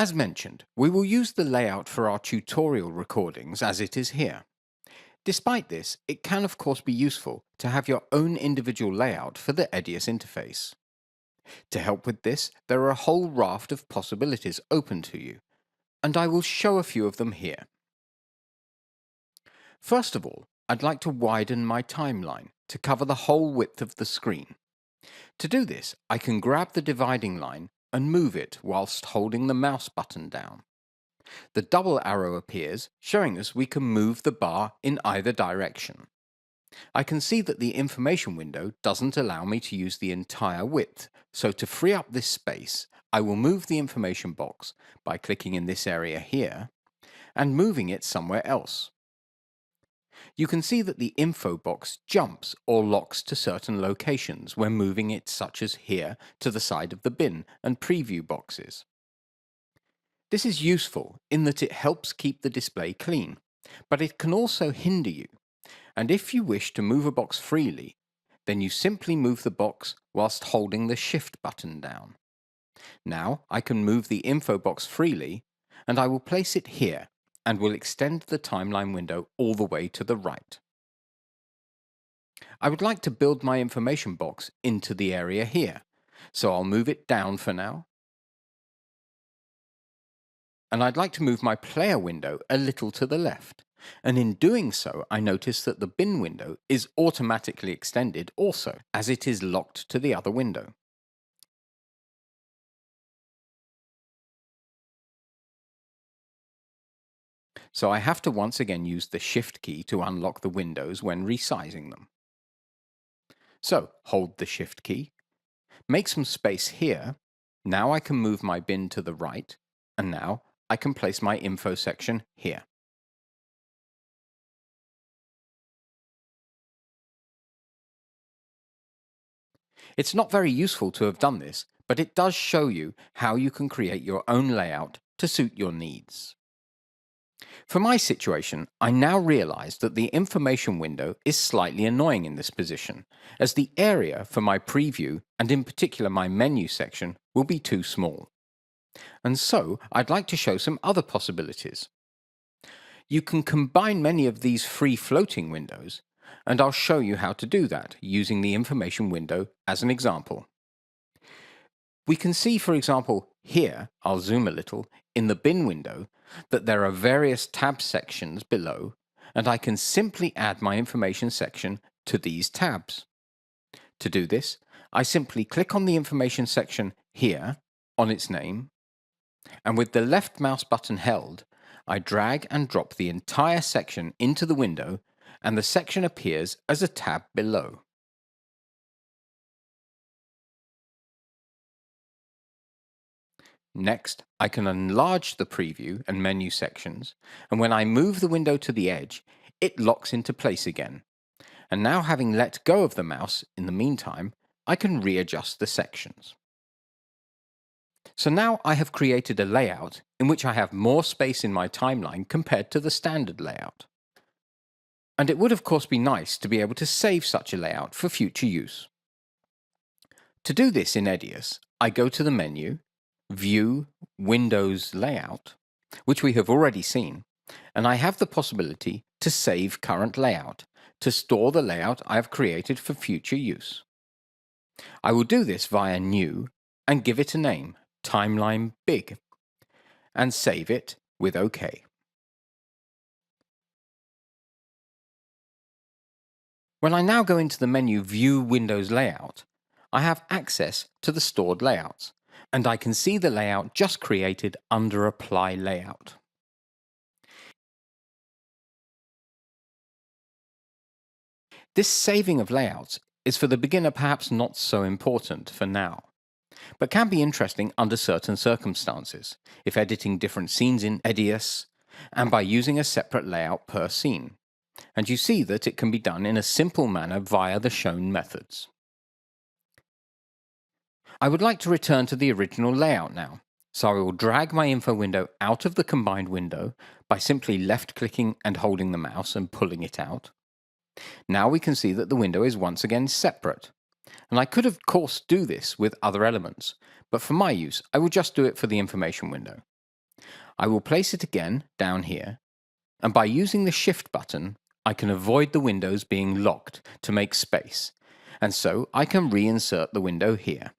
As mentioned, we will use the layout for our tutorial recordings as it is here. Despite this, it can of course be useful to have your own individual layout for the EDIUS interface. To help with this, there are a whole raft of possibilities open to you, and I will show a few of them here. First of all, I'd like to widen my timeline to cover the whole width of the screen. To do this, I can grab the dividing line and move it whilst holding the mouse button down. The double arrow appears, showing us we can move the bar in either direction. I can see that the information window doesn't allow me to use the entire width, so to free up this space, I will move the information box by clicking in this area here and moving it somewhere else. You can see that the info box jumps or locks to certain locations when moving it, such as here to the side of the bin and preview boxes. This is useful in that it helps keep the display clean, but it can also hinder you. And if you wish to move a box freely, then you simply move the box whilst holding the Shift button down. Now I can move the info box freely, and I will place it here and will extend the timeline window all the way to the right. I would like to build my information box into the area here, so I'll move it down for now. And I'd like to move my player window a little to the left. And in doing so, I notice that the bin window is automatically extended also, as it is locked to the other window. So I have to once again use the Shift key to unlock the windows when resizing them. So hold the Shift key, make some space here. Now I can move my bin to the right, and now I can place my info section here. It's not very useful to have done this, but it does show you how you can create your own layout to suit your needs. For my situation, I now realize that the information window is slightly annoying in this position, as the area for my preview, and in particular my menu section, will be too small. And so I'd like to show some other possibilities. You can combine many of these free floating windows, and I'll show you how to do that using the information window as an example. We can see, for example, here, I'll zoom a little, in the bin window, that there are various tab sections below, and I can simply add my information section to these tabs. To do this, I simply click on the information section here, on its name, and with the left mouse button held, I drag and drop the entire section into the window, and the section appears as a tab below. Next, I can enlarge the preview and menu sections, and when I move the window to the edge, it locks into place again. And now, having let go of the mouse in the meantime, I can readjust the sections. So now I have created a layout in which I have more space in my timeline compared to the standard layout. And it would of course be nice to be able to save such a layout for future use. To do this in EDIUS, I go to the menu, View, Windows Layout, which we have already seen, and I have the possibility to save current layout, to store the layout I have created for future use. I will do this via New and give it a name, Timeline Big, and save it with OK. When I now go into the menu View Windows Layout, I have access to the stored layouts, and I can see the layout just created under Apply Layout. This saving of layouts is for the beginner perhaps not so important for now, but can be interesting under certain circumstances, if editing different scenes in EDIUS, and by using a separate layout per scene. And you see that it can be done in a simple manner via the shown methods. I would like to return to the original layout now, so I will drag my info window out of the combined window by simply left-clicking and holding the mouse and pulling it out. Now we can see that the window is once again separate. And I could of course do this with other elements, but for my use I will just do it for the information window. I will place it again down here, and by using the Shift button, I can avoid the windows being locked to make space, and so I can reinsert the window here.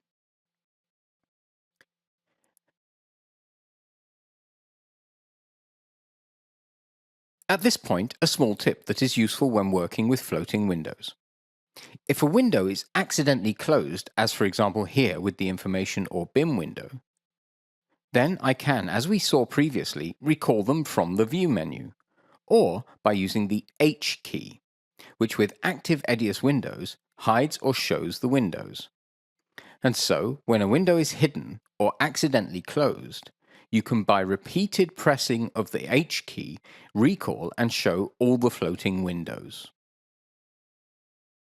At this point, a small tip that is useful when working with floating windows. If a window is accidentally closed, as for example here with the information or BIM window, then I can, as we saw previously, recall them from the View menu, or by using the H key, which with active EDIUS windows hides or shows the windows. And so, when a window is hidden or accidentally closed, you can by repeated pressing of the H key recall and show all the floating windows.